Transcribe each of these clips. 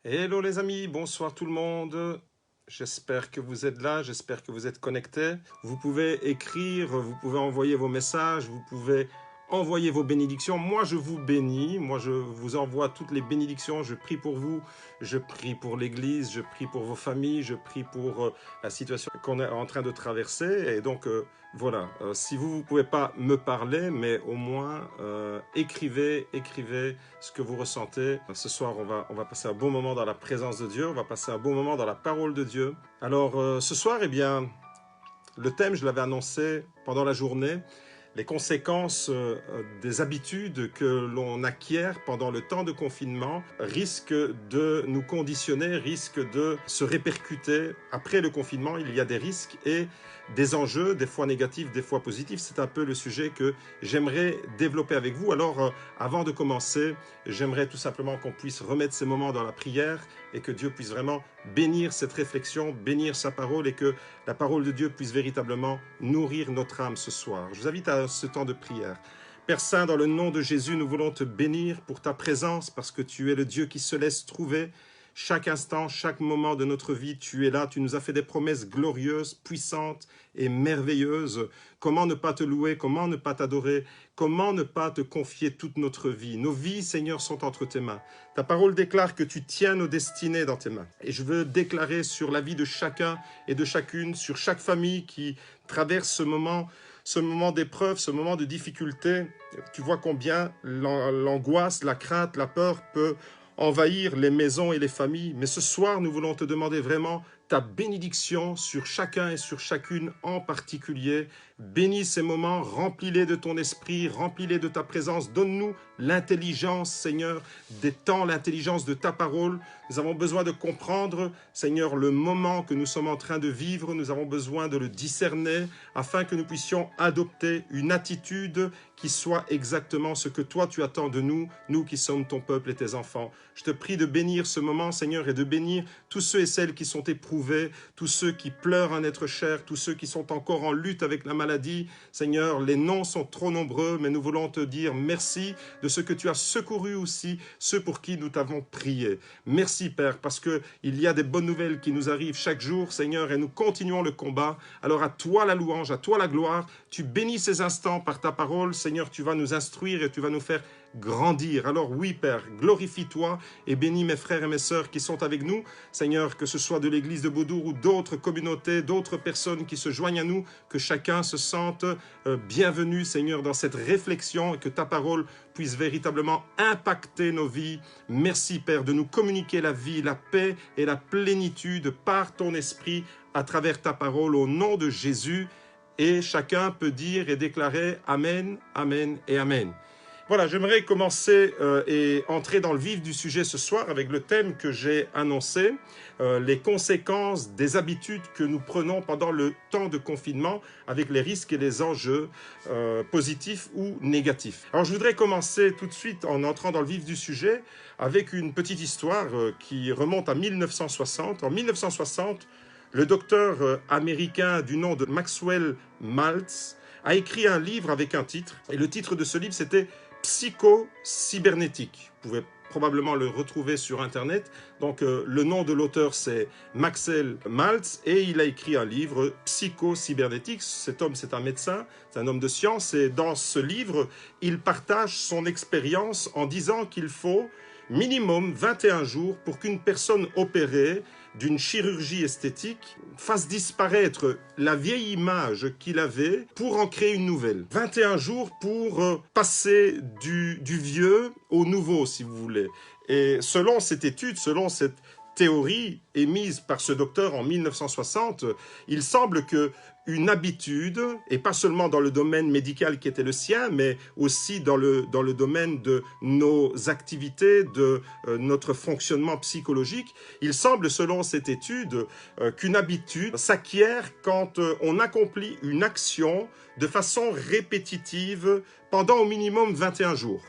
Hello les amis, bonsoir tout le monde. J'espère que vous êtes là, j'espère que vous êtes connectés. Vous pouvez écrire, vous pouvez envoyer vos messages, vous pouvez envoyer vos bénédictions. Moi, je vous bénis, moi, je vous envoie toutes les bénédictions. Je prie pour vous, je prie pour l'Église, je prie pour vos familles, je prie pour la situation qu'on est en train de traverser. Et donc, voilà, si vous ne pouvez pas me parler, mais au moins écrivez ce que vous ressentez. Ce soir, on va passer un bon moment dans la présence de Dieu, on va passer un bon moment dans la parole de Dieu. Alors, ce soir, eh bien, le thème, je l'avais annoncé pendant la journée, les conséquences des habitudes que l'on acquiert pendant le temps de confinement risquent de nous conditionner, risquent de se répercuter. Après le confinement, il y a des risques et des enjeux, des fois négatifs, des fois positifs. C'est un peu le sujet que j'aimerais développer avec vous. Alors, avant de commencer, j'aimerais tout simplement qu'on puisse remettre ces moments dans la prière et que Dieu puisse vraiment bénir cette réflexion, bénir sa parole et que la parole de Dieu puisse véritablement nourrir notre âme ce soir. Je vous invite à ce temps de prière. Père Saint, dans le nom de Jésus, nous voulons te bénir pour ta présence parce que tu es le Dieu qui se laisse trouver. Chaque instant, chaque moment de notre vie, tu es là, tu nous as fait des promesses glorieuses, puissantes et merveilleuses. Comment ne pas te louer, comment ne pas t'adorer, comment ne pas te confier toute notre vie. Nos vies, Seigneur, sont entre tes mains. Ta parole déclare que tu tiens nos destinées dans tes mains. Et je veux déclarer sur la vie de chacun et de chacune, sur chaque famille qui traverse ce moment d'épreuve, ce moment de difficulté. Tu vois combien l'angoisse, la crainte, la peur peut envahir les maisons et les familles. Mais ce soir, nous voulons te demander vraiment ta bénédiction sur chacun et sur chacune en particulier. Bénis ces moments, remplis-les de ton esprit, remplis-les de ta présence. Donne-nous l'intelligence, Seigneur, des temps, l'intelligence de ta parole. Nous avons besoin de comprendre, Seigneur, le moment que nous sommes en train de vivre. Nous avons besoin de le discerner afin que nous puissions adopter une attitude qui soit exactement ce que toi tu attends de nous, nous qui sommes ton peuple et tes enfants. Je te prie de bénir ce moment, Seigneur, et de bénir tous ceux et celles qui sont éprouvés, tous ceux qui pleurent un être cher, tous ceux qui sont encore en lutte avec la maladie. Seigneur, les noms sont trop nombreux, mais nous voulons te dire merci de ce que tu as secouru aussi, ceux pour qui nous t'avons prié. Merci, Père, parce qu'il y a des bonnes nouvelles qui nous arrivent chaque jour, Seigneur, et nous continuons le combat. Alors à toi la louange, à toi la gloire. Tu bénis ces instants par ta parole, Seigneur, tu vas nous instruire et tu vas nous faire grandir. Alors oui, Père, glorifie-toi et bénis mes frères et mes sœurs qui sont avec nous. Seigneur, que ce soit de l'église de Beaudour ou d'autres communautés, d'autres personnes qui se joignent à nous, que chacun se sente bienvenu, Seigneur, dans cette réflexion et que ta parole puisse véritablement impacter nos vies. Merci, Père, de nous communiquer la vie, la paix et la plénitude par ton esprit à travers ta parole au nom de Jésus. Et chacun peut dire et déclarer Amen, Amen et Amen. Voilà, j'aimerais commencer et entrer dans le vif du sujet ce soir avec le thème que j'ai annoncé, les conséquences des habitudes que nous prenons pendant le temps de confinement avec les risques et les enjeux positifs ou négatifs. Alors je voudrais commencer tout de suite en entrant dans le vif du sujet avec une petite histoire qui remonte à 1960. En 1960, le docteur américain du nom de Maxwell Maltz a écrit un livre avec un titre, et le titre de ce livre c'était Psycho-cybernétique. Vous pouvez probablement le retrouver sur Internet. Donc le nom de l'auteur c'est Maxwell Maltz et il a écrit un livre Psycho-cybernétique. Cet homme c'est un médecin, c'est un homme de science et dans ce livre il partage son expérience en disant qu'il faut minimum 21 jours pour qu'une personne opérée d'une chirurgie esthétique fasse disparaître la vieille image qu'il avait pour en créer une nouvelle. 21 jours pour passer du vieux au nouveau, si vous voulez. Et selon cette étude, selon cette théorie émise par ce docteur en 1960, il semble que une habitude, et pas seulement dans le domaine médical qui était le sien, mais aussi dans le domaine de nos activités, de notre fonctionnement psychologique, il semble, selon cette étude, qu'une habitude s'acquiert quand on accomplit une action de façon répétitive pendant au minimum 21 jours.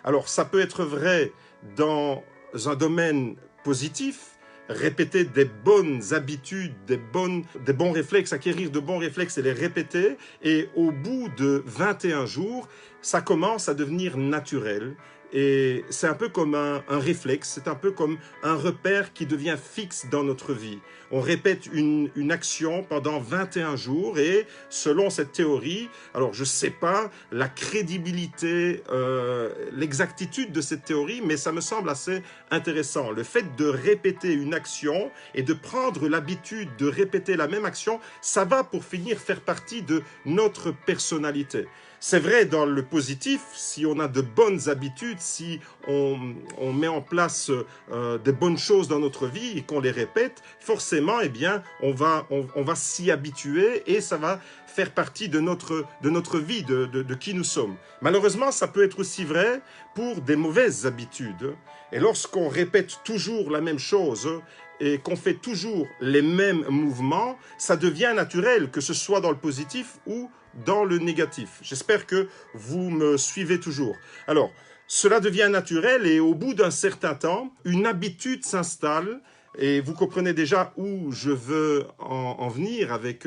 Alors, ça peut être vrai dans un domaine positif, répéter des bonnes habitudes, des bons réflexes, acquérir de bons réflexes et les répéter. Et au bout de 21 jours, ça commence à devenir naturel. Et c'est un peu comme un réflexe, c'est un peu comme un repère qui devient fixe dans notre vie. On répète une action pendant 21 jours et selon cette théorie, alors je ne sais pas la crédibilité, l'exactitude de cette théorie, mais ça me semble assez intéressant. Le fait de répéter une action et de prendre l'habitude de répéter la même action, ça va pour finir faire partie de notre personnalité. C'est vrai dans le positif, si on a de bonnes habitudes, si on met en place de bonnes choses dans notre vie et qu'on les répète, forcément, eh bien, on va s'y habituer et ça va faire partie de notre vie, de qui nous sommes. Malheureusement, ça peut être aussi vrai pour des mauvaises habitudes. Et lorsqu'on répète toujours la même chose et qu'on fait toujours les mêmes mouvements, ça devient naturel, que ce soit dans le positif ou dans le négatif. J'espère que vous me suivez toujours. Alors, cela devient naturel et au bout d'un certain temps, une habitude s'installe. Et vous comprenez déjà où je veux en venir avec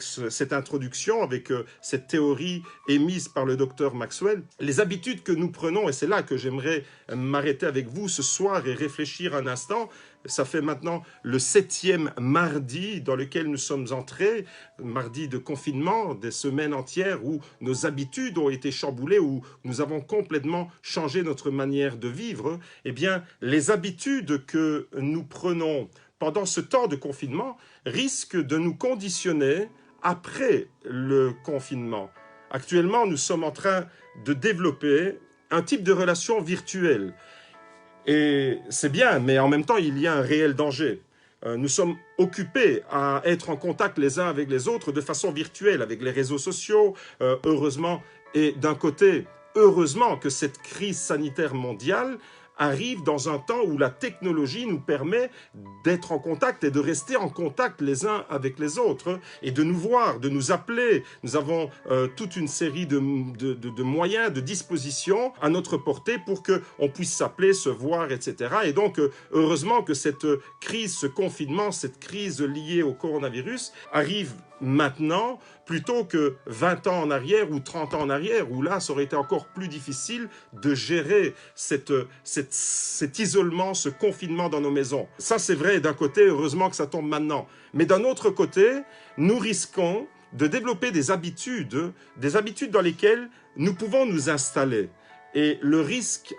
cette introduction, avec cette théorie émise par le docteur Maxwell. Les habitudes que nous prenons, et c'est là que j'aimerais m'arrêter avec vous ce soir et réfléchir un instant. Ça fait maintenant le 7e mardi dans lequel nous sommes entrés, mardi de confinement, des semaines entières où nos habitudes ont été chamboulées, où nous avons complètement changé notre manière de vivre. Eh bien, les habitudes que nous prenons pendant ce temps de confinement risquent de nous conditionner après le confinement. Actuellement, nous sommes en train de développer un type de relation virtuelle. Et c'est bien, mais en même temps, il y a un réel danger. Nous sommes occupés à être en contact les uns avec les autres de façon virtuelle, avec les réseaux sociaux, heureusement. Et d'un côté, heureusement que cette crise sanitaire mondiale arrive dans un temps où la technologie nous permet d'être en contact et de rester en contact les uns avec les autres et de nous voir, de nous appeler. Nous avons toute une série de moyens, de dispositions à notre portée pour qu'on puisse s'appeler, se voir, etc. Et donc, heureusement que cette crise, ce confinement, cette crise liée au coronavirus arrive maintenant, plutôt que 20 ans en arrière ou 30 ans en arrière, où là, ça aurait été encore plus difficile de gérer cet isolement, ce confinement dans nos maisons. Ça, c'est vrai, d'un côté, heureusement que ça tombe maintenant. Mais d'un autre côté, nous risquons de développer des habitudes dans lesquelles nous pouvons nous installer. Et le risque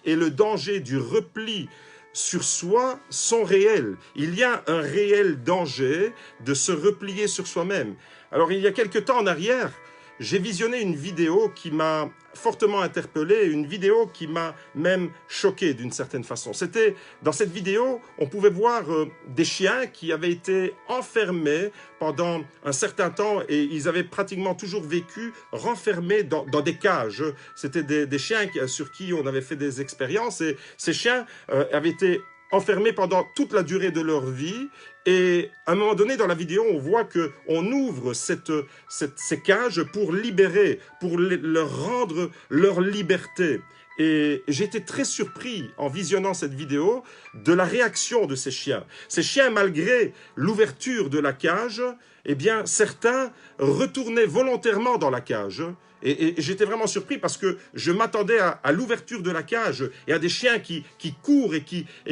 et le danger du repli sur soi sont réels. Il y a un réel danger de se replier sur soi-même. Alors, il y a quelque temps en arrière, j'ai visionné une vidéo qui m'a fortement interpellé, une vidéo qui m'a même choqué d'une certaine façon. C'était, dans cette vidéo, on pouvait voir des chiens qui avaient été enfermés pendant un certain temps et ils avaient pratiquement toujours vécu renfermés dans des cages. C'était des chiens sur qui on avait fait des expériences et ces chiens avaient été enfermés pendant toute la durée de leur vie. Et à un moment donné, dans la vidéo, on voit qu'on ouvre ces cages pour libérer, pour leur rendre leur liberté. Et j'ai été très surpris en visionnant cette vidéo de la réaction de ces chiens. Ces chiens, malgré l'ouverture de la cage, eh bien, certains retournaient volontairement dans la cage. Et j'étais vraiment surpris parce que je m'attendais à l'ouverture de la cage et à des chiens qui courent et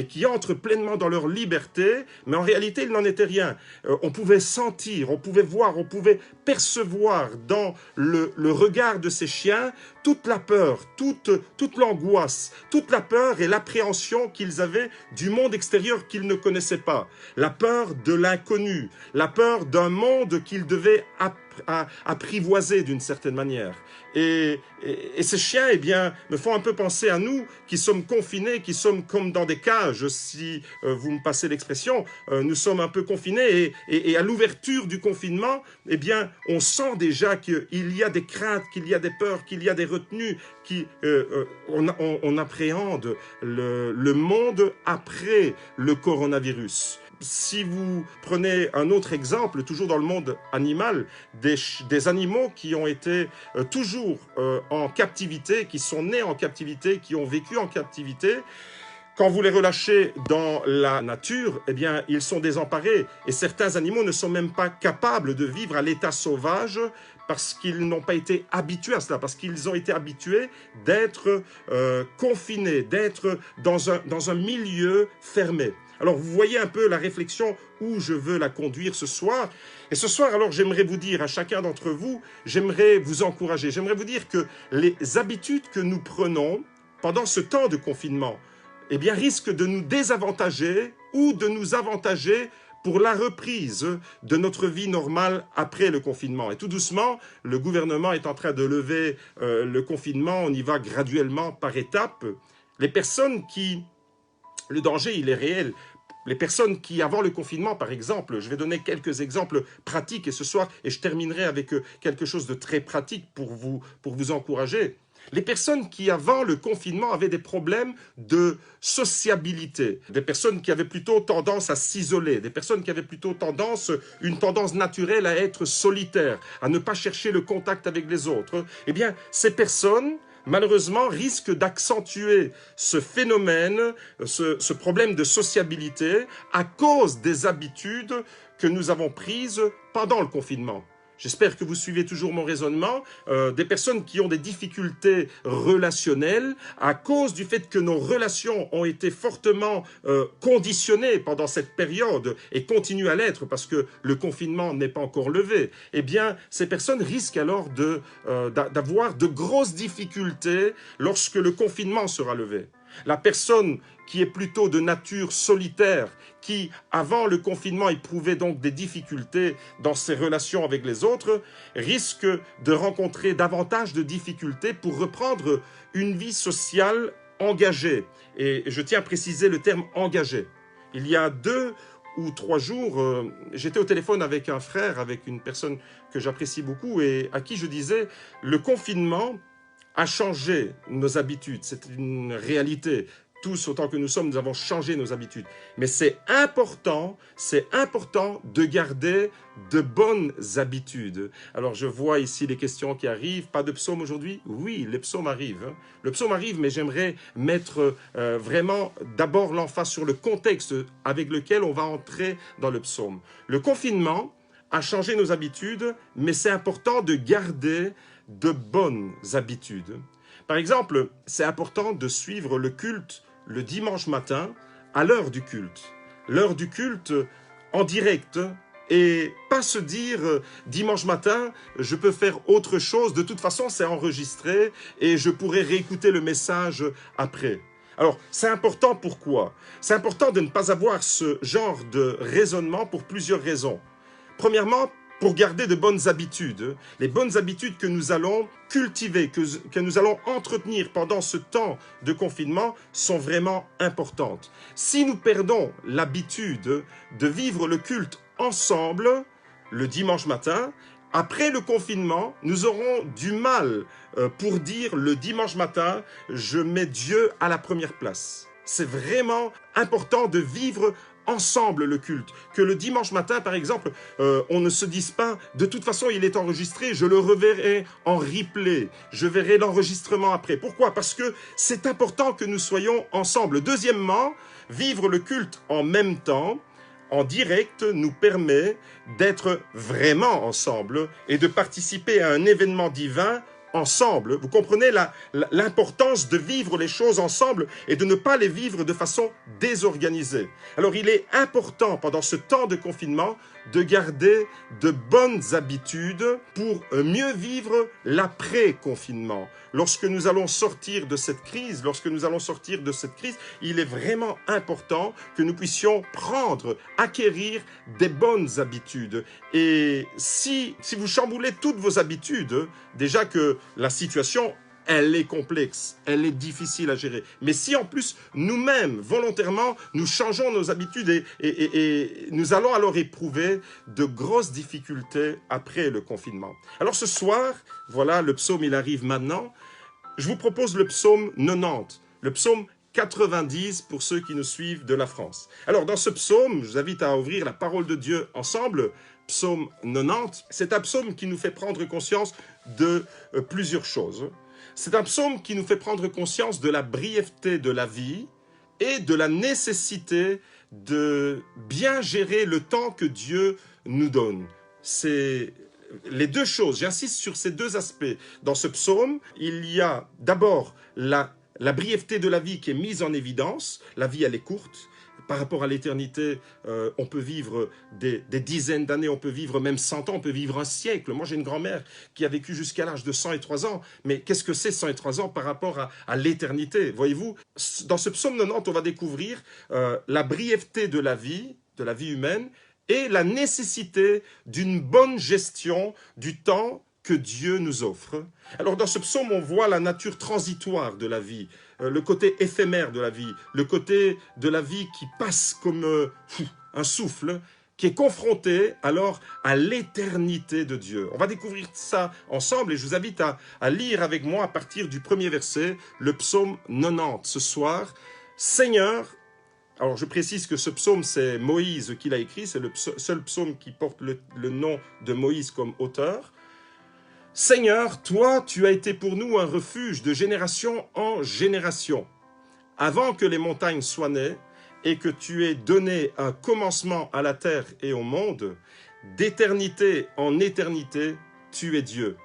qui entrent pleinement dans leur liberté, mais en réalité, il n'en était rien. On pouvait sentir, on pouvait voir, on pouvait percevoir dans le regard de ces chiens toute la peur, toute l'angoisse, toute la peur et l'appréhension qu'ils avaient du monde extérieur qu'ils ne connaissaient pas. La peur de l'inconnu, la peur d'un monde qu'ils devaient apprivoiser d'une certaine manière. Et ces chiens, eh bien, me font un peu penser à nous qui sommes confinés, qui sommes comme dans des cages, si vous me passez l'expression. Nous sommes un peu confinés et à l'ouverture du confinement, eh bien, on sent déjà qu'il y a des craintes, qu'il y a des peurs, qu'il y a des retenues, on appréhende le monde après le coronavirus. Si vous prenez un autre exemple, toujours dans le monde animal, des animaux qui ont été toujours en captivité, qui sont nés en captivité, qui ont vécu en captivité, Quand vous les relâchez dans la nature, eh bien, ils sont désemparés. Et certains animaux ne sont même pas capables de vivre à l'état sauvage parce qu'ils n'ont pas été habitués à cela, parce qu'ils ont été habitués d'être confinés, d'être dans un milieu fermé. Alors, vous voyez un peu la réflexion où je veux la conduire ce soir. Et ce soir, alors, j'aimerais vous dire à chacun d'entre vous, j'aimerais vous encourager, j'aimerais vous dire que les habitudes que nous prenons pendant ce temps de confinement, eh bien, risquent de nous désavantager ou de nous avantager pour la reprise de notre vie normale après le confinement. Et tout doucement, le gouvernement est en train de lever le confinement, on y va graduellement par étapes. Les personnes qui... Le danger, il est réel. Les personnes qui, avant le confinement, par exemple, je vais donner quelques exemples pratiques et ce soir, et je terminerai avec quelque chose de très pratique pour vous encourager. Les personnes qui, avant le confinement, avaient des problèmes de sociabilité, des personnes qui avaient plutôt tendance à s'isoler, des personnes qui avaient plutôt une tendance naturelle à être solitaires, à ne pas chercher le contact avec les autres, eh bien, ces personnes, malheureusement, risquent d'accentuer ce phénomène, ce problème de sociabilité à cause des habitudes que nous avons prises pendant le confinement. J'espère que vous suivez toujours mon raisonnement. Des personnes qui ont des difficultés relationnelles à cause du fait que nos relations ont été fortement conditionnées pendant cette période et continuent à l'être parce que le confinement n'est pas encore levé, eh bien, ces personnes risquent alors d'avoir de grosses difficultés lorsque le confinement sera levé. La personne qui est plutôt de nature solitaire, qui, avant le confinement, éprouvait donc des difficultés dans ses relations avec les autres, risque de rencontrer davantage de difficultés pour reprendre une vie sociale engagée. Et je tiens à préciser le terme « engagé ». Il y a 2 ou 3 jours, j'étais au téléphone avec un frère, avec une personne que j'apprécie beaucoup et à qui je disais « le confinement » a changé nos habitudes, c'est une réalité. Tous, autant que nous sommes, nous avons changé nos habitudes. Mais c'est important de garder de bonnes habitudes. Alors, je vois ici les questions qui arrivent. Pas de psaume aujourd'hui? Oui, les psaumes arrivent. Le psaume arrive, mais j'aimerais mettre vraiment d'abord l'emphase sur le contexte avec lequel on va entrer dans le psaume. Le confinement a changé nos habitudes, mais c'est important de garder de bonnes habitudes. Par exemple, c'est important de suivre le culte le dimanche matin à l'heure du culte. L'heure du culte en direct et pas se dire dimanche matin, je peux faire autre chose, de toute façon c'est enregistré et je pourrai réécouter le message après. Alors, c'est important pourquoi? C'est important de ne pas avoir ce genre de raisonnement pour plusieurs raisons. Premièrement, pour garder de bonnes habitudes, les bonnes habitudes que nous allons cultiver, que nous allons entretenir pendant ce temps de confinement sont vraiment importantes. Si nous perdons l'habitude de vivre le culte ensemble le dimanche matin, après le confinement, nous aurons du mal pour dire le dimanche matin, je mets Dieu à la première place. C'est vraiment important de vivre ensemble le culte. Que le dimanche matin, par exemple, on ne se dise pas, de toute façon, il est enregistré, je le reverrai en replay, je verrai l'enregistrement après. Pourquoi? Parce que c'est important que nous soyons ensemble. Deuxièmement, vivre le culte en même temps, en direct, nous permet d'être vraiment ensemble et de participer à un événement divin ensemble. Vous comprenez l'importance de vivre les choses ensemble et de ne pas les vivre de façon désorganisée. Alors, il est important pendant ce temps de confinement de garder de bonnes habitudes pour mieux vivre l'après-confinement. Lorsque nous allons sortir de cette crise, il est vraiment important que nous puissions acquérir des bonnes habitudes. Et si vous chamboulez toutes vos habitudes, déjà que la situation, elle est complexe, elle est difficile à gérer. Mais si en plus, nous-mêmes, volontairement, nous changeons nos habitudes et nous allons alors éprouver de grosses difficultés après le confinement. Alors ce soir, voilà, le psaume, il arrive maintenant. Je vous propose le psaume 90, le psaume 90 pour ceux qui nous suivent de la France. Alors dans ce psaume, je vous invite à ouvrir la parole de Dieu ensemble. Psaume 90, c'est un psaume qui nous fait prendre conscience de plusieurs choses. C'est un psaume qui nous fait prendre conscience de la brièveté de la vie et de la nécessité de bien gérer le temps que Dieu nous donne. C'est les deux choses, j'insiste sur ces deux aspects. Dans ce psaume, il y a d'abord la brièveté de la vie qui est mise en évidence. La vie, elle est courte. Par rapport à l'éternité, on peut vivre des dizaines d'années, on peut vivre même 100 ans, on peut vivre un siècle. Moi, j'ai une grand-mère qui a vécu jusqu'à l'âge de 103 ans. Mais qu'est-ce que c'est 103 ans par rapport à l'éternité? Voyez-vous, dans ce psaume 90, on va découvrir la brièveté de la vie humaine, et la nécessité d'une bonne gestion du temps que Dieu nous offre. Alors dans ce psaume, on voit la nature transitoire de la vie, le côté éphémère de la vie, le côté de la vie qui passe comme un souffle, qui est confronté alors à l'éternité de Dieu. On va découvrir ça ensemble et je vous invite à lire avec moi à partir du premier verset, le psaume 90 ce soir. Seigneur, alors je précise que ce psaume, c'est Moïse qui l'a écrit, c'est le seul psaume qui porte le nom de Moïse comme auteur. Seigneur, toi, tu as été pour nous un refuge de génération en génération. Avant que les montagnes soient nées et que tu aies donné un commencement à la terre et au monde, d'éternité en éternité, tu es Dieu.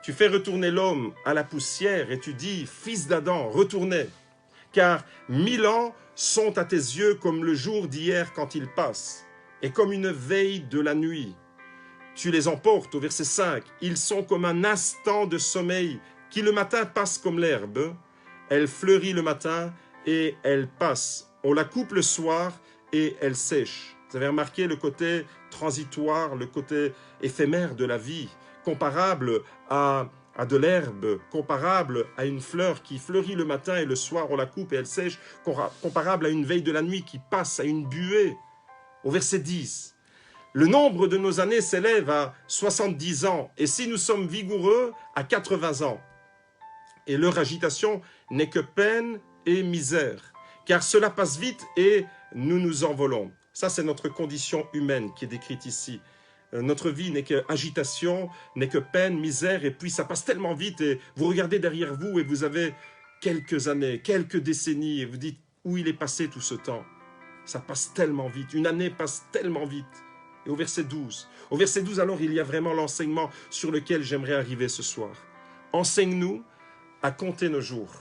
Tu fais retourner l'homme à la poussière et tu dis, fils d'Adam, retournez, car 1000 ans sont à tes yeux comme le jour d'hier quand il passe, et comme une veille de la nuit. Tu les emportes, au verset 5, ils sont comme un instant de sommeil, qui le matin passe comme l'herbe. Elle fleurit le matin et elle passe. On la coupe le soir et elle sèche. Vous avez remarqué le côté transitoire, le côté éphémère de la vie, comparable à de l'herbe, comparable à une fleur qui fleurit le matin et le soir on la coupe et elle sèche, comparable à une veille de la nuit qui passe, à une buée. Au verset 10, le nombre de nos années s'élève à 70 ans, et si nous sommes vigoureux, à 80 ans. Et leur agitation n'est que peine et misère, car cela passe vite et nous nous envolons. Ça, c'est notre condition humaine qui est décrite ici. Notre vie n'est que agitation, n'est que peine, misère, et puis ça passe tellement vite, et vous regardez derrière vous et vous avez quelques années, quelques décennies, et vous dites où il est passé tout ce temps. Ça passe tellement vite, une année passe tellement vite. Et au verset 12, alors il y a vraiment l'enseignement sur lequel j'aimerais arriver ce soir. Enseigne-nous à compter nos jours,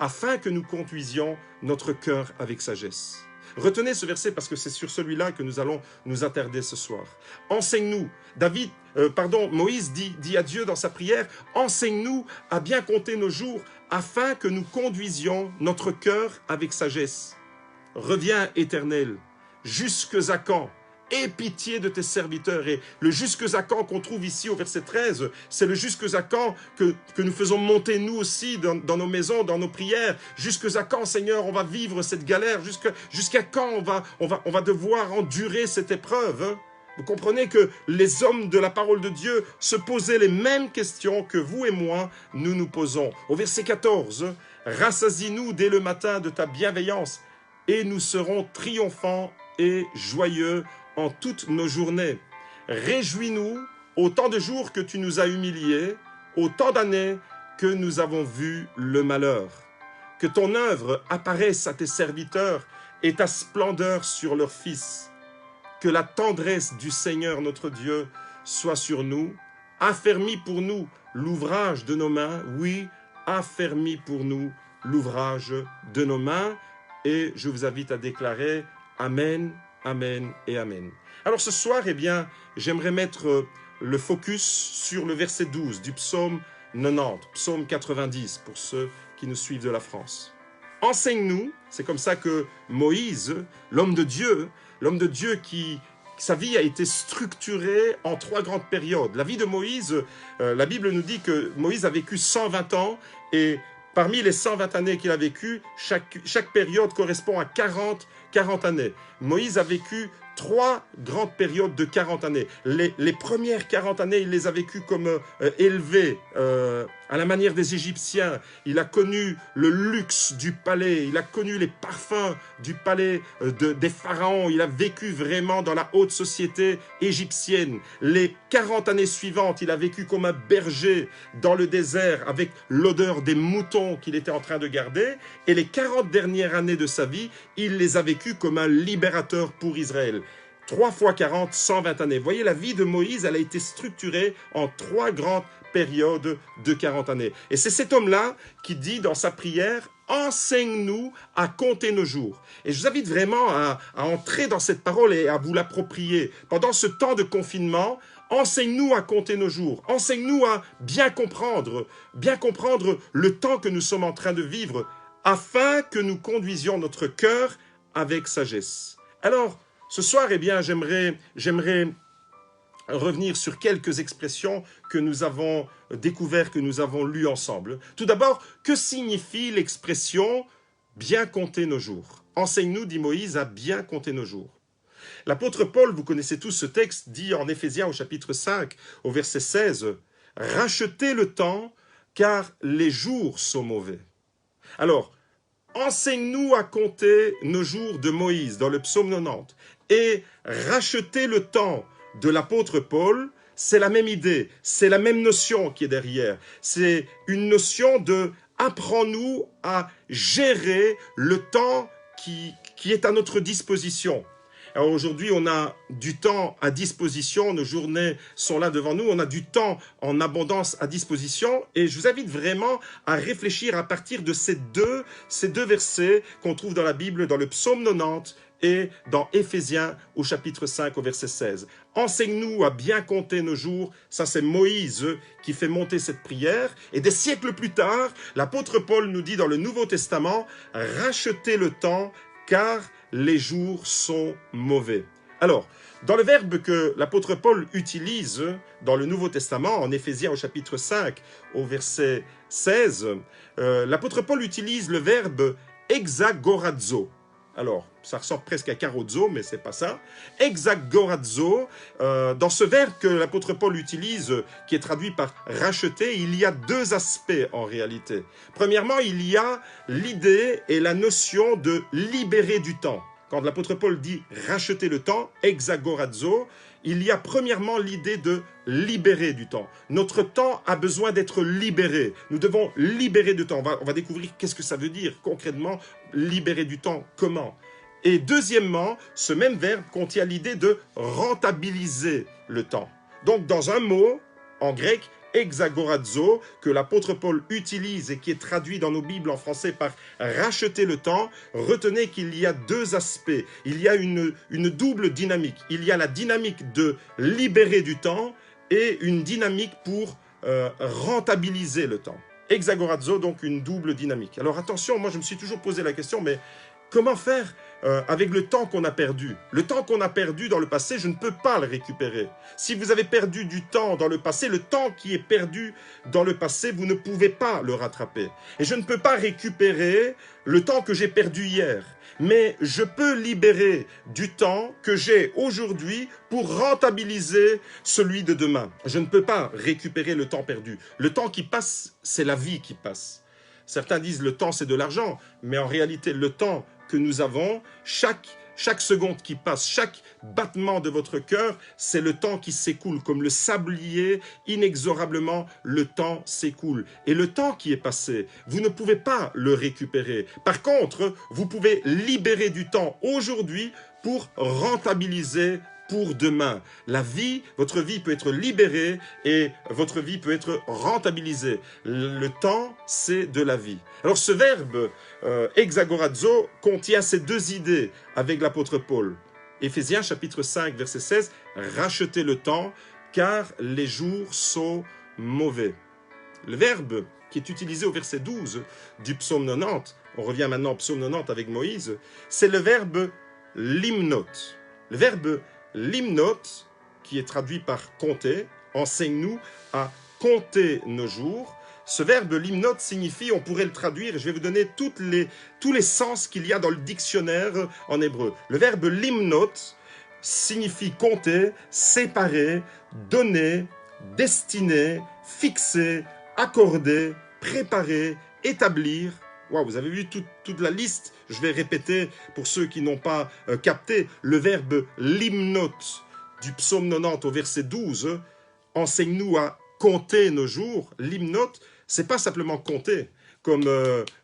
afin que nous conduisions notre cœur avec sagesse. Retenez ce verset parce que c'est sur celui-là que nous allons nous attarder ce soir. Enseigne-nous. Moïse dit à Dieu dans sa prière, enseigne-nous à bien compter nos jours afin que nous conduisions notre cœur avec sagesse. Reviens, Éternel, jusque à quand? Aie pitié de tes serviteurs. Et le jusque à quand qu'on trouve ici au verset 13, c'est le jusque à quand que nous faisons monter nous aussi dans nos maisons, dans nos prières. Jusque à quand, Seigneur, on va vivre cette galère? Jusqu'à quand on va devoir endurer cette épreuve, hein? Vous comprenez que les hommes de la parole de Dieu se posaient les mêmes questions que vous et moi, nous nous posons. Au verset 14, rassasie-nous dès le matin de ta bienveillance et nous serons triomphants et joyeux en toutes nos journées. Réjouis-nous autant de jours que tu nous as humiliés, autant d'années que nous avons vu le malheur. Que ton œuvre apparaisse à tes serviteurs et ta splendeur sur leurs fils. Que la tendresse du Seigneur notre Dieu soit sur nous. Affermis pour nous l'ouvrage de nos mains. Oui, affermis pour nous l'ouvrage de nos mains. Et je vous invite à déclarer Amen, Amen et Amen. Alors ce soir, j'aimerais mettre le focus sur le verset 12 du psaume 90, psaume 90 pour ceux qui nous suivent de la France. Enseigne-nous, c'est comme ça que Moïse, l'homme de Dieu qui sa vie a été structurée en 3 grandes périodes. La vie de Moïse, la Bible nous dit que Moïse a vécu 120 ans et parmi les 120 années qu'il a vécues, chaque période correspond à 40 40 années. Moïse a vécu 3 grandes périodes de 40 années. Les premières 40 années, il les a vécues comme élevés, à la manière des Égyptiens. Il a connu le luxe du palais, il a connu les parfums du palais des pharaons. Il a vécu vraiment dans la haute société égyptienne. Les 40 années suivantes, il a vécu comme un berger dans le désert avec l'odeur des moutons qu'il était en train de garder. Et les 40 dernières années de sa vie, il les a vécues comme un libérateur pour Israël. 3 fois 40, 120 années. Vous voyez, la vie de Moïse, elle a été structurée en 3 grandes périodes de 40 années. Et c'est cet homme-là qui dit dans sa prière, « Enseigne-nous à compter nos jours ». Et je vous invite vraiment à entrer dans cette parole et à vous l'approprier. Pendant ce temps de confinement, enseigne-nous à compter nos jours. Enseigne-nous à bien comprendre le temps que nous sommes en train de vivre, afin que nous conduisions notre cœur avec sagesse. Alors, ce soir, eh bien, j'aimerais revenir sur quelques expressions que nous avons découvertes, que nous avons lues ensemble. Tout d'abord, que signifie l'expression « bien compter nos jours » ? Enseigne-nous, dit Moïse, à bien compter nos jours. L'apôtre Paul, vous connaissez tous ce texte, dit en Éphésiens au chapitre 5, au verset 16, « Rachetez le temps, car les jours sont mauvais. » Alors, enseigne-nous à compter nos jours de Moïse dans le psaume 90 et racheter le temps de l'apôtre Paul, c'est la même idée, c'est la même notion qui est derrière. C'est une notion de apprends-nous à gérer le temps qui est à notre disposition. Alors aujourd'hui, on a du temps à disposition, nos journées sont là devant nous, on a du temps en abondance à disposition et je vous invite vraiment à réfléchir à partir de ces deux versets qu'on trouve dans la Bible, dans le psaume 90 et dans Éphésiens au chapitre 5 au verset 16. Enseigne-nous à bien compter nos jours, ça c'est Moïse qui fait monter cette prière et des siècles plus tard, l'apôtre Paul nous dit dans le Nouveau Testament, rachetez le temps car les jours sont mauvais. Alors, dans le verbe que l'apôtre Paul utilise dans le Nouveau Testament, en Éphésiens au chapitre 5, au verset 16, l'apôtre Paul utilise le verbe exagorazo. Alors, ça ressemble presque à carozo, mais c'est pas ça. Exagorazo, dans ce verbe que l'apôtre Paul utilise, qui est traduit par racheter, il y a 2 aspects en réalité. Premièrement, il y a l'idée et la notion de libérer du temps. Quand l'apôtre Paul dit racheter le temps, exagorazo, il y a premièrement l'idée de libérer du temps. Notre temps a besoin d'être libéré. Nous devons libérer du temps. On va découvrir qu'est-ce que ça veut dire concrètement, libérer du temps, comment. Et deuxièmement, ce même verbe contient l'idée de rentabiliser le temps. Donc dans un mot, en grec, exagorazo, que l'apôtre Paul utilise et qui est traduit dans nos Bibles en français par racheter le temps, retenez qu'il y a 2 aspects. Il y a une double dynamique. Il y a la dynamique de libérer du temps et une dynamique pour rentabiliser le temps. Exagorazo, donc une double dynamique. Alors attention, moi je me suis toujours posé la question, mais comment faire avec le temps qu'on a perdu? Le temps qu'on a perdu dans le passé, je ne peux pas le récupérer. Si vous avez perdu du temps dans le passé, le temps qui est perdu dans le passé, vous ne pouvez pas le rattraper. Et je ne peux pas récupérer le temps que j'ai perdu hier. Mais je peux libérer du temps que j'ai aujourd'hui pour rentabiliser celui de demain. Je ne peux pas récupérer le temps perdu. Le temps qui passe, c'est la vie qui passe. Certains disent le temps c'est de l'argent, mais en réalité le temps que nous avons, chaque seconde qui passe, chaque battement de votre cœur, c'est le temps qui s'écoule. Comme le sablier, inexorablement, le temps s'écoule. Et le temps qui est passé, vous ne pouvez pas le récupérer. Par contre, vous pouvez libérer du temps aujourd'hui pour rentabiliser pour demain. La vie, votre vie peut être libérée et votre vie peut être rentabilisée. Le temps, c'est de la vie. Alors ce verbe exagorazo contient ces 2 idées avec l'apôtre Paul. Éphésiens chapitre 5 verset 16, rachetez le temps car les jours sont mauvais. Le verbe qui est utilisé au verset 12 du psaume 90, on revient maintenant au psaume 90 avec Moïse, c'est le verbe limnote. Le verbe limnote, qui est traduit par compter, enseigne-nous à compter nos jours. Ce verbe limnot signifie, on pourrait le traduire, je vais vous donner tous les sens qu'il y a dans le dictionnaire en hébreu. Le verbe limnot signifie compter, séparer, donner, destiner, fixer, accorder, préparer, établir. Wow, vous avez vu toute la liste. Je vais répéter pour ceux qui n'ont pas capté. Le verbe limnot du psaume 90 au verset 12, enseigne-nous à compter nos jours. Limnot, c'est pas simplement compter, comme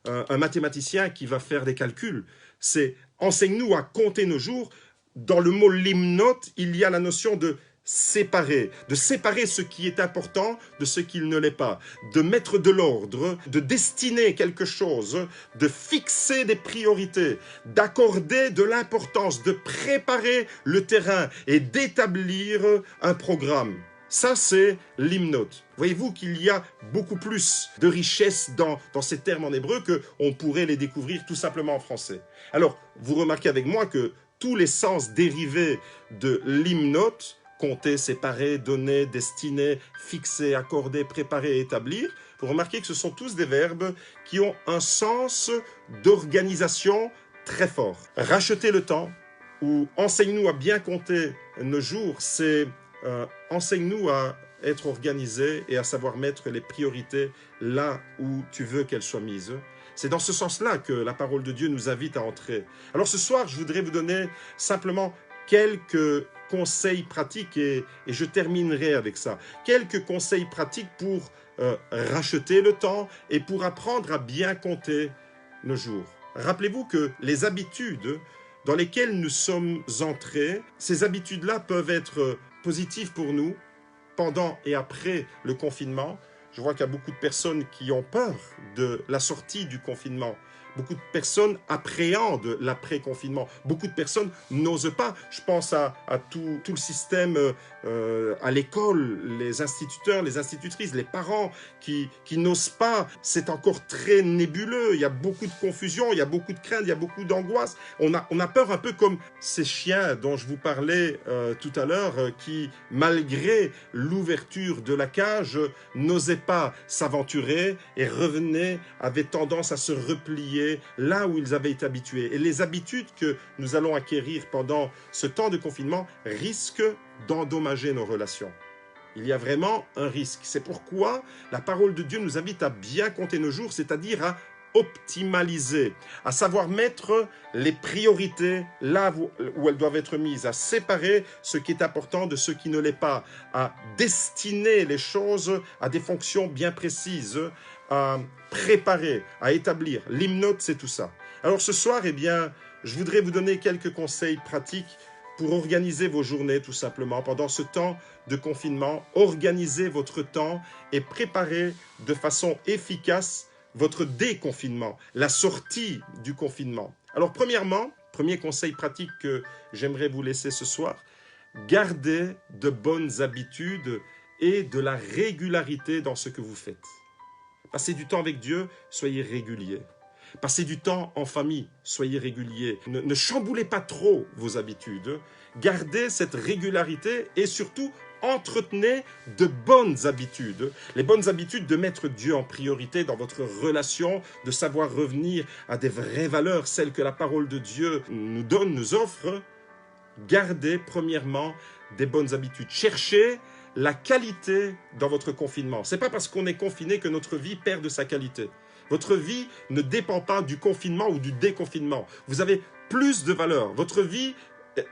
un mathématicien qui va faire des calculs. C'est enseigne-nous à compter nos jours. Dans le mot limnot, il y a la notion de séparer ce qui est important de ce qui ne l'est pas, de mettre de l'ordre, de destiner quelque chose, de fixer des priorités, d'accorder de l'importance, de préparer le terrain et d'établir un programme. Ça, c'est limnot. Voyez-vous qu'il y a beaucoup plus de richesse dans ces termes en hébreu qu'on pourrait les découvrir tout simplement en français. Alors, vous remarquez avec moi que tous les sens dérivés de limnot, compter, séparer, donner, destiner, fixer, accorder, préparer et établir, vous remarquez que ce sont tous des verbes qui ont un sens d'organisation très fort. Racheter le temps, ou enseigne-nous à bien compter nos jours, c'est enseigne-nous à être organisé et à savoir mettre les priorités là où tu veux qu'elles soient mises. C'est dans ce sens-là que la parole de Dieu nous invite à entrer. Alors ce soir, je voudrais vous donner simplement quelques conseils pratiques et je terminerai avec ça. Quelques conseils pratiques pour racheter le temps et pour apprendre à bien compter nos jours. Rappelez-vous que les habitudes dans lesquelles nous sommes entrés, ces habitudes-là peuvent être positives pour nous pendant et après le confinement. Je vois qu'il y a beaucoup de personnes qui ont peur de la sortie du confinement. Beaucoup de personnes appréhendent l'après-confinement. Beaucoup de personnes n'osent pas. Je pense à tout le système à l'école, les instituteurs, les institutrices, les parents qui n'osent pas. C'est encore très nébuleux. Il y a beaucoup de confusion, il y a beaucoup de crainte, il y a beaucoup d'angoisse. On a peur un peu comme ces chiens dont je vous parlais tout à l'heure qui, malgré l'ouverture de la cage, n'osaient pas s'aventurer et revenaient, avaient tendance à se replier là où ils avaient été habitués. Et les habitudes que nous allons acquérir pendant ce temps de confinement risquent d'endommager nos relations. Il y a vraiment un risque. C'est pourquoi la parole de Dieu nous invite à bien compter nos jours, c'est-à-dire à optimaliser, à savoir mettre les priorités là où elles doivent être mises, à séparer ce qui est important de ce qui ne l'est pas, à destiner les choses à des fonctions bien précises, à préparer, à établir. Limnot, c'est tout ça. Alors ce soir, eh bien, je voudrais vous donner quelques conseils pratiques pour organiser vos journées, tout simplement. Pendant ce temps de confinement, organisez votre temps et préparez de façon efficace votre déconfinement, la sortie du confinement. Alors premièrement, premier conseil pratique que j'aimerais vous laisser ce soir, gardez de bonnes habitudes et de la régularité dans ce que vous faites. Passez du temps avec Dieu, soyez réguliers. Passez du temps en famille, soyez réguliers. Ne chamboulez pas trop vos habitudes. Gardez cette régularité et surtout, entretenez de bonnes habitudes. Les bonnes habitudes de mettre Dieu en priorité dans votre relation, de savoir revenir à des vraies valeurs, celles que la parole de Dieu nous donne, nous offre. Gardez premièrement des bonnes habitudes. Cherchez la qualité dans votre confinement. Ce n'est pas parce qu'on est confiné que notre vie perd de sa qualité. Votre vie ne dépend pas du confinement ou du déconfinement. Vous avez plus de valeur. Votre vie,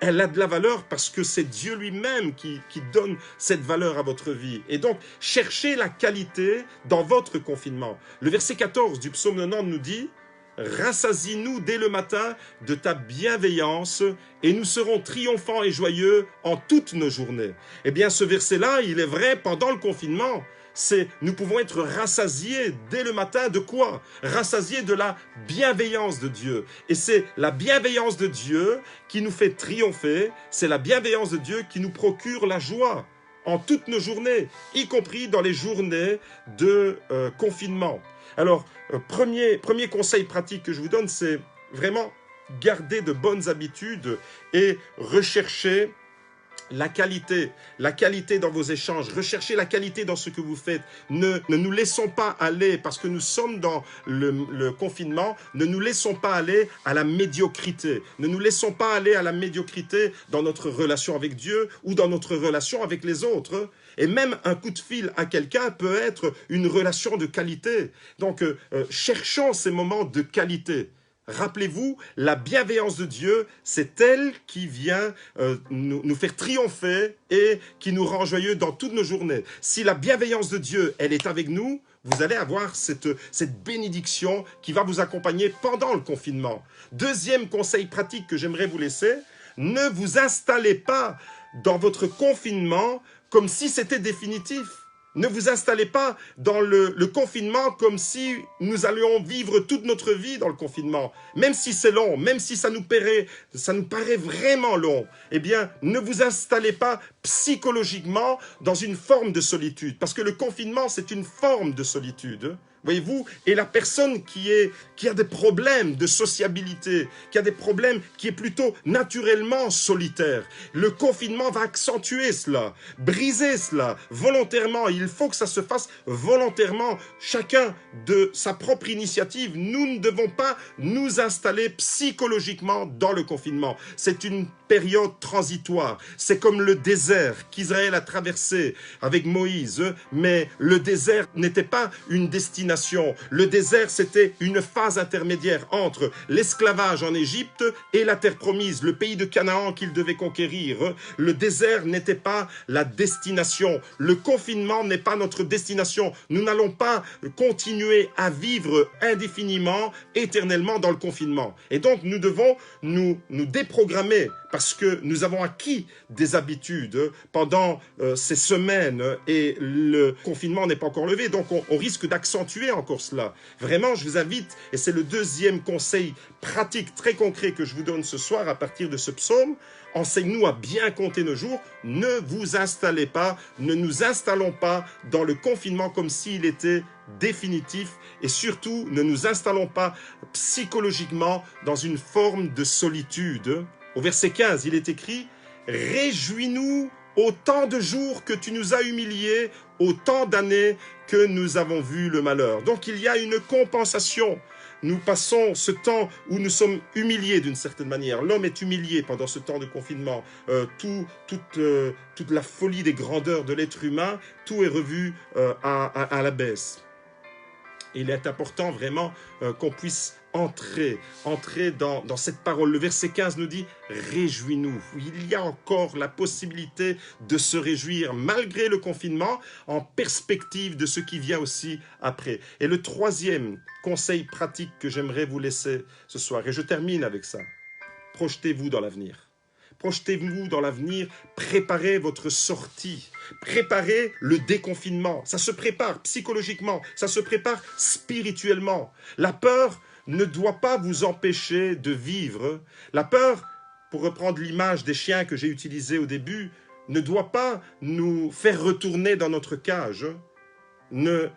elle a de la valeur parce que c'est Dieu lui-même qui donne cette valeur à votre vie. Et donc, cherchez la qualité dans votre confinement. Le verset 14 du psaume 90 nous dit « Rassasie-nous dès le matin de ta bienveillance et nous serons triomphants et joyeux en toutes nos journées. » Eh bien, ce verset-là, il est vrai pendant le confinement. Nous pouvons être rassasiés dès le matin de quoi? Rassasiés de la bienveillance de Dieu. Et c'est la bienveillance de Dieu qui nous fait triompher. C'est la bienveillance de Dieu qui nous procure la joie en toutes nos journées, y compris dans les journées de confinement. Alors, premier conseil pratique que je vous donne, c'est vraiment garder de bonnes habitudes et rechercher la qualité dans vos échanges, recherchez la qualité dans ce que vous faites. Ne nous laissons pas aller, parce que nous sommes dans le confinement, ne nous laissons pas aller à la médiocrité. Ne nous laissons pas aller à la médiocrité dans notre relation avec Dieu ou dans notre relation avec les autres. Et même un coup de fil à quelqu'un peut être une relation de qualité. Donc, cherchons ces moments de qualité. Rappelez-vous, la bienveillance de Dieu, c'est elle qui vient nous faire triompher et qui nous rend joyeux dans toutes nos journées. Si la bienveillance de Dieu, elle est avec nous, vous allez avoir cette bénédiction qui va vous accompagner pendant le confinement. Deuxième conseil pratique que j'aimerais vous laisser, ne vous installez pas dans votre confinement comme si c'était définitif. Ne vous installez pas dans le confinement comme si nous allions vivre toute notre vie dans le confinement. Même si c'est long, même si ça nous paraît vraiment long, eh bien, ne vous installez pas psychologiquement dans une forme de solitude. Parce que le confinement, c'est une forme de solitude. Voyez-vous, et la personne qui a des problèmes de sociabilité, qui a des problèmes, qui est plutôt naturellement solitaire, le confinement va accentuer cela, briser cela volontairement. Il faut que ça se fasse volontairement, chacun de sa propre initiative. Nous ne devons pas nous installer psychologiquement dans le confinement. C'est une période transitoire. C'est comme le désert qu'Israël a traversé avec Moïse, mais le désert n'était pas une destination. Le désert, c'était une phase intermédiaire entre l'esclavage en Égypte et la terre promise, le pays de Canaan qu'il devait conquérir. Le désert n'était pas la destination. Le confinement n'est pas notre destination. Nous n'allons pas continuer à vivre indéfiniment, éternellement dans le confinement. Et donc, nous devons nous déprogrammer parce que nous avons acquis des habitudes pendant ces semaines et le confinement n'est pas encore levé. Donc, on risque d'accentuer encore cela. Vraiment, je vous invite, et c'est le deuxième conseil pratique très concret que je vous donne ce soir à partir de ce psaume, enseigne-nous à bien compter nos jours. Ne vous installez pas, ne nous installons pas dans le confinement comme s'il était définitif et surtout ne nous installons pas psychologiquement dans une forme de solitude. Au verset 15, il est écrit « Réjouis-nous autant de jours que tu nous as humiliés, autant d'années que nous avons vu le malheur. » Donc il y a une compensation. Nous passons ce temps où nous sommes humiliés d'une certaine manière. L'homme est humilié pendant ce temps de confinement. Toute la folie des grandeurs de l'être humain, tout est revu à la baisse. Il est important vraiment qu'on puisse entrer dans cette parole. Le verset 15 nous dit « Réjouis-nous ». Il y a encore la possibilité de se réjouir malgré le confinement en perspective de ce qui vient aussi après. Et le troisième conseil pratique que j'aimerais vous laisser ce soir, et je termine avec ça, projetez-vous dans l'avenir. Projetez-vous dans l'avenir, préparez votre sortie, préparez le déconfinement. Ça se prépare psychologiquement, ça se prépare spirituellement. La peur ne doit pas vous empêcher de vivre. La peur, pour reprendre l'image des chiens que j'ai utilisée au début, ne doit pas nous faire retourner dans notre cage. Ne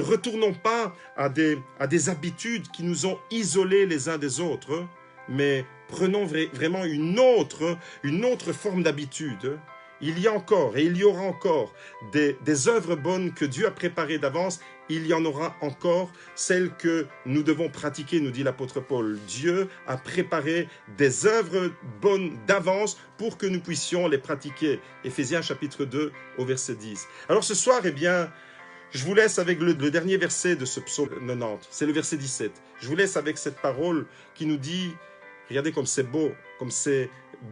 retournons pas à des habitudes qui nous ont isolés les uns des autres, mais prenons vraiment une autre forme d'habitude. Il y a encore et il y aura encore des œuvres bonnes que Dieu a préparées d'avance. Il y en aura encore celles que nous devons pratiquer, nous dit l'apôtre Paul. Dieu a préparé des œuvres bonnes d'avance pour que nous puissions les pratiquer. Éphésiens chapitre 2 au verset 10. Alors ce soir, eh bien, je vous laisse avec le dernier verset de ce psaume 90. C'est le verset 17. Je vous laisse avec cette parole qui nous dit, regardez comme c'est beau, comme c'est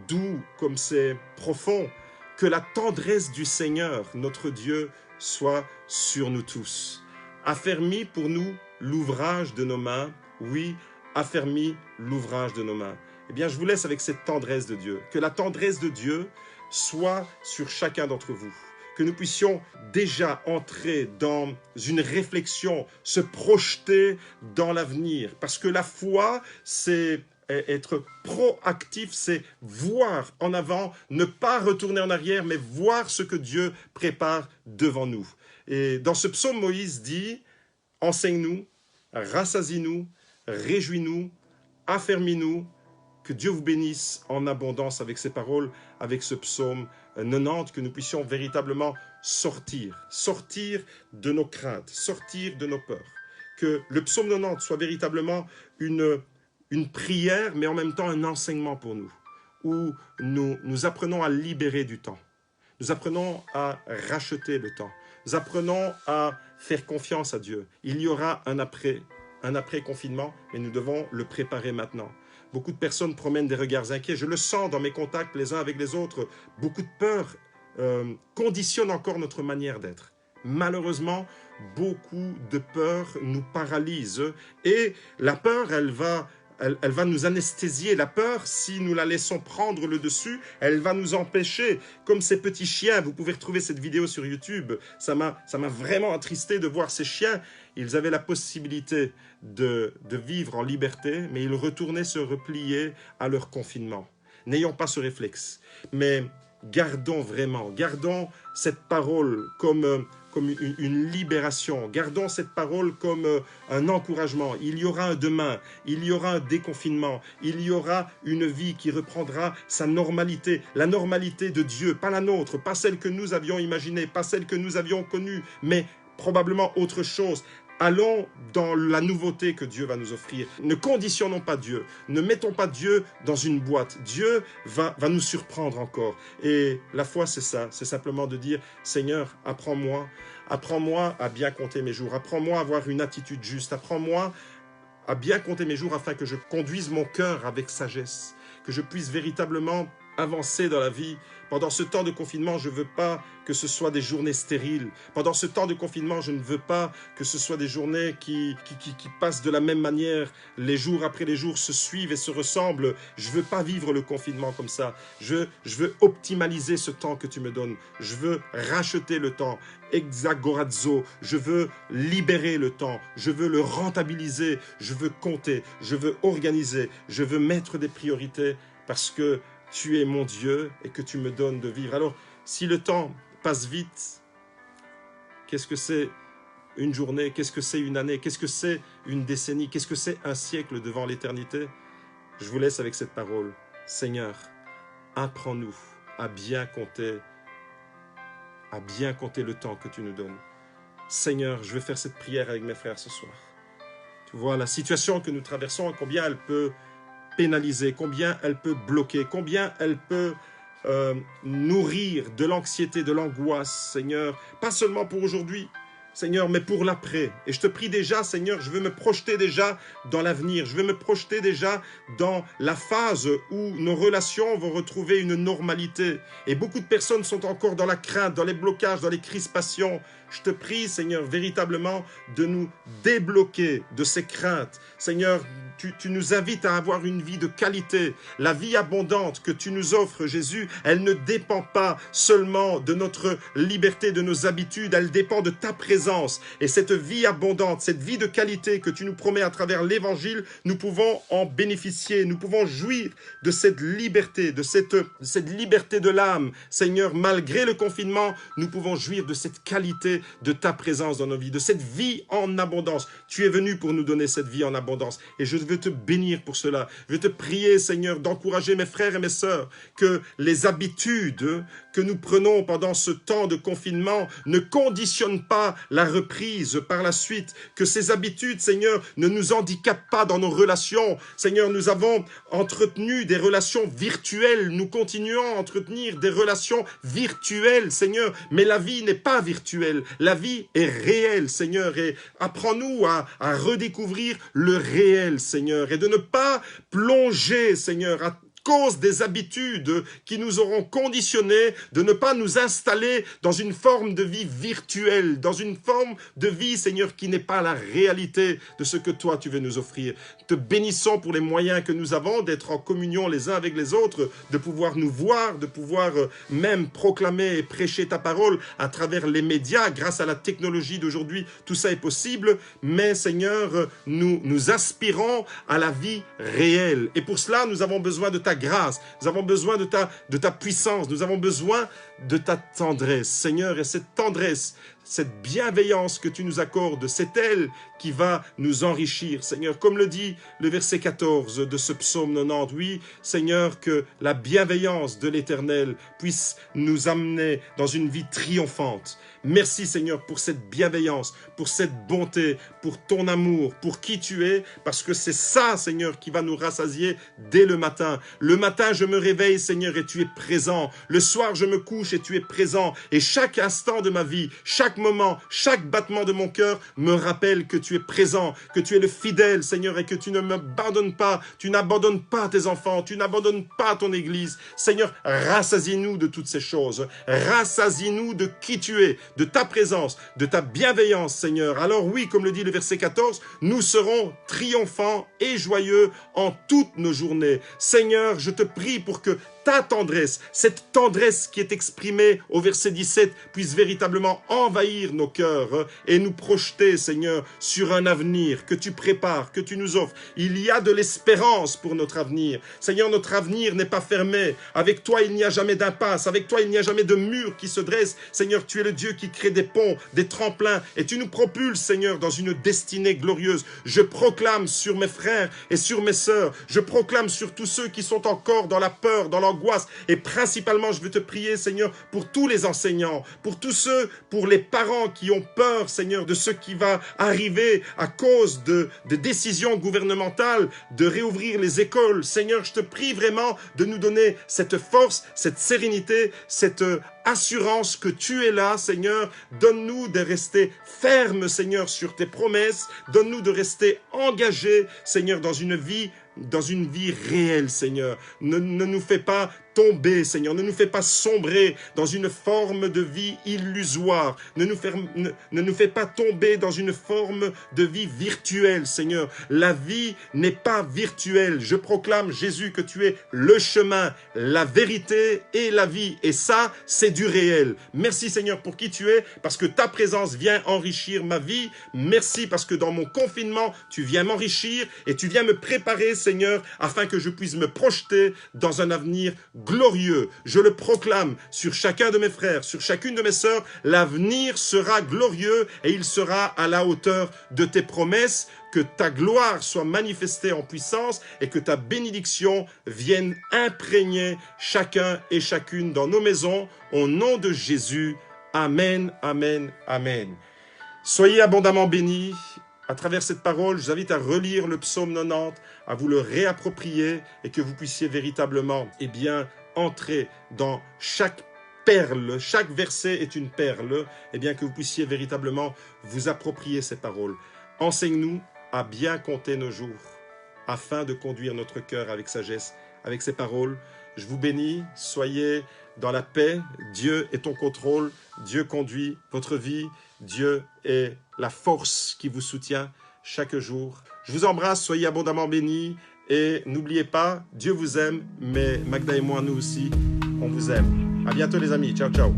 doux, comme c'est profond. Que la tendresse du Seigneur, notre Dieu, soit sur nous tous. Affermis pour nous l'ouvrage de nos mains. Oui, affermis l'ouvrage de nos mains. Eh bien, je vous laisse avec cette tendresse de Dieu. Que la tendresse de Dieu soit sur chacun d'entre vous. Que nous puissions déjà entrer dans une réflexion, se projeter dans l'avenir. Parce que la foi, c'est être proactif, c'est voir en avant, ne pas retourner en arrière, mais voir ce que Dieu prépare devant nous. Et dans ce psaume, Moïse dit, enseigne-nous, rassasie-nous, réjouis-nous, affermis-nous, que Dieu vous bénisse en abondance avec ces paroles, avec ce psaume 90, que nous puissions véritablement sortir de nos craintes, sortir de nos peurs. Que le psaume 90 soit véritablement une prière, mais en même temps un enseignement pour nous, où nous apprenons à libérer du temps. Nous apprenons à racheter le temps. Nous apprenons à faire confiance à Dieu. Il y aura un après-confinement, mais nous devons le préparer maintenant. Beaucoup de personnes promènent des regards inquiets. Je le sens dans mes contacts les uns avec les autres. Beaucoup de peur conditionnent encore notre manière d'être. Malheureusement, beaucoup de peur nous paralyse. Et la peur, elle va nous anesthésier. La peur, si nous la laissons prendre le dessus, elle va nous empêcher. Comme ces petits chiens, vous pouvez retrouver cette vidéo sur YouTube. Ça m'a vraiment attristé de voir ces chiens. Ils avaient la possibilité de vivre en liberté, mais ils retournaient se replier à leur confinement. N'ayons pas ce réflexe, mais gardons cette parole comme une libération. Gardons cette parole comme un encouragement. Il y aura un demain, il y aura un déconfinement, il y aura une vie qui reprendra sa normalité, la normalité de Dieu, pas la nôtre, pas celle que nous avions imaginée, pas celle que nous avions connue, mais probablement autre chose. Allons dans la nouveauté que Dieu va nous offrir. Ne conditionnons pas Dieu. Ne mettons pas Dieu dans une boîte. Dieu va nous surprendre encore. Et la foi, c'est ça. C'est simplement de dire, Seigneur, apprends-moi à bien compter mes jours. Apprends-moi à avoir une attitude juste. Apprends-moi à bien compter mes jours afin que je conduise mon cœur avec sagesse. Que je puisse véritablement avancer dans la vie. Pendant ce temps de confinement, je ne veux pas que ce soit des journées stériles. Pendant ce temps de confinement, je ne veux pas que ce soit des journées qui passent de la même manière. Les jours après les jours se suivent et se ressemblent. Je ne veux pas vivre le confinement comme ça. Je veux optimaliser ce temps que tu me donnes. Je veux racheter le temps. Exagorazo. Je veux libérer le temps. Je veux le rentabiliser. Je veux compter. Je veux organiser. Je veux mettre des priorités parce que tu es mon Dieu et que tu me donnes de vivre. Alors, si le temps passe vite, qu'est-ce que c'est une journée? Qu'est-ce que c'est une année? Qu'est-ce que c'est une décennie? Qu'est-ce que c'est un siècle devant l'éternité? Je vous laisse avec cette parole. Seigneur, apprends-nous à bien compter le temps que tu nous donnes. Seigneur, je vais faire cette prière avec mes frères ce soir. Tu vois la situation que nous traversons, combien elle peut pénaliser, combien elle peut bloquer, combien elle peut nourrir de l'anxiété, de l'angoisse, Seigneur, pas seulement pour aujourd'hui, Seigneur, mais pour l'après. Et je te prie déjà, Seigneur, je veux me projeter déjà dans l'avenir, je veux me projeter déjà dans la phase où nos relations vont retrouver une normalité. Et beaucoup de personnes sont encore dans la crainte, dans les blocages, dans les crispations. Je te prie, Seigneur, véritablement de nous débloquer de ces craintes. Seigneur, tu nous invites à avoir une vie de qualité. La vie abondante que tu nous offres, Jésus, elle ne dépend pas seulement de notre liberté, de nos habitudes, elle dépend de ta présence. Et cette vie abondante, cette vie de qualité que tu nous promets à travers l'Évangile, nous pouvons en bénéficier, nous pouvons jouir de cette liberté, de cette liberté de l'âme. Seigneur, malgré le confinement, nous pouvons jouir de cette qualité de ta présence dans nos vies, de cette vie en abondance. Tu es venu pour nous donner cette vie en abondance et je veux te bénir pour cela. Je veux te prier, Seigneur, d'encourager mes frères et mes sœurs que les habitudes que nous prenons pendant ce temps de confinement ne conditionnent pas la reprise par la suite, que ces habitudes, Seigneur, ne nous handicapent pas dans nos relations. Seigneur, nous avons entretenu des relations virtuelles, nous continuons à entretenir des relations virtuelles, Seigneur, mais la vie n'est pas virtuelle, la vie est réelle, Seigneur, et apprends-nous à redécouvrir le réel, Seigneur, et de ne pas plonger, Seigneur, à cause des habitudes qui nous auront conditionnés, de ne pas nous installer dans une forme de vie virtuelle, dans une forme de vie, Seigneur, qui n'est pas la réalité de ce que toi tu veux nous offrir. Te bénissons pour les moyens que nous avons d'être en communion les uns avec les autres, de pouvoir nous voir, de pouvoir même proclamer et prêcher ta parole à travers les médias. Grâce à la technologie d'aujourd'hui, tout ça est possible, mais Seigneur, nous aspirons à la vie réelle. Et pour cela, nous avons besoin de ta grâce, nous avons besoin de ta puissance, nous avons besoin de ta tendresse, Seigneur, et cette tendresse, cette bienveillance que tu nous accordes, c'est elle qui va nous enrichir, Seigneur. Comme le dit le verset 14 de ce psaume 90, oui, Seigneur, que la bienveillance de l'Éternel puisse nous amener dans une vie triomphante. Merci, Seigneur, pour cette bienveillance, pour cette bonté, pour ton amour, pour qui tu es, parce que c'est ça, Seigneur, qui va nous rassasier dès le matin. Le matin, je me réveille, Seigneur, et tu es présent. Le soir, je me couche et tu es présent. Et chaque instant de ma vie, chaque moment, chaque battement de mon cœur me rappelle que tu es présent, que tu es le fidèle, Seigneur, et que tu ne m'abandonnes pas, tu n'abandonnes pas tes enfants, tu n'abandonnes pas ton Église. Seigneur, rassasie-nous de toutes ces choses. Rassasie-nous de qui tu es, de ta présence, de ta bienveillance, Seigneur. Alors oui, comme le dit le verset 14, nous serons triomphants et joyeux en toutes nos journées. Seigneur, je te prie pour que ta tendresse, cette tendresse qui est exprimée au verset 17, puisse véritablement envahir nos cœurs et nous projeter, Seigneur, sur un avenir que tu prépares, que tu nous offres. Il y a de l'espérance pour notre avenir. Seigneur, notre avenir n'est pas fermé. Avec toi, il n'y a jamais d'impasse. Avec toi, il n'y a jamais de mur qui se dresse. Seigneur, tu es le Dieu qui crée des ponts, des tremplins, et tu nous propulses, Seigneur, dans une destinée glorieuse. Je proclame sur mes frères et sur mes sœurs, je proclame sur tous ceux qui sont encore dans la peur, dans l'angoisse, et principalement, je veux te prier, Seigneur, pour tous les enseignants, pour tous ceux, pour les parents qui ont peur, Seigneur, de ce qui va arriver à cause de décisions gouvernementales, de réouvrir les écoles. Seigneur, je te prie vraiment de nous donner cette force, cette sérénité, cette assurance que tu es là, Seigneur. Donne-nous de rester fermes, Seigneur, sur tes promesses. Donne-nous de rester engagés, Seigneur, dans une vie réelle, Seigneur. Ne nous fais pas tomber, Seigneur. Ne nous fais pas sombrer dans une forme de vie illusoire. Ne nous fais pas tomber dans une forme de vie virtuelle, Seigneur. La vie n'est pas virtuelle. Je proclame, Jésus, que tu es le chemin, la vérité et la vie. Et ça, c'est du réel. Merci, Seigneur, pour qui tu es, parce que ta présence vient enrichir ma vie. Merci parce que dans mon confinement, tu viens m'enrichir et tu viens me préparer, Seigneur, afin que je puisse me projeter dans un avenir glorieux. Je le proclame sur chacun de mes frères, sur chacune de mes sœurs, l'avenir sera glorieux et il sera à la hauteur de tes promesses. Que ta gloire soit manifestée en puissance et que ta bénédiction vienne imprégner chacun et chacune dans nos maisons. Au nom de Jésus, Amen, Amen, Amen. Soyez abondamment bénis. À travers cette parole, je vous invite à relire le psaume 90, à vous le réapproprier et que vous puissiez véritablement, entrer dans chaque perle, chaque verset est une perle, que vous puissiez véritablement vous approprier ces paroles. Enseigne-nous à bien compter nos jours, afin de conduire notre cœur avec sagesse, avec ces paroles. Je vous bénis, soyez dans la paix, Dieu est en contrôle, Dieu conduit votre vie, Dieu est la force qui vous soutient chaque jour. Je vous embrasse, soyez abondamment bénis et n'oubliez pas, Dieu vous aime, mais Magda et moi, nous aussi, on vous aime. À bientôt les amis, ciao ciao.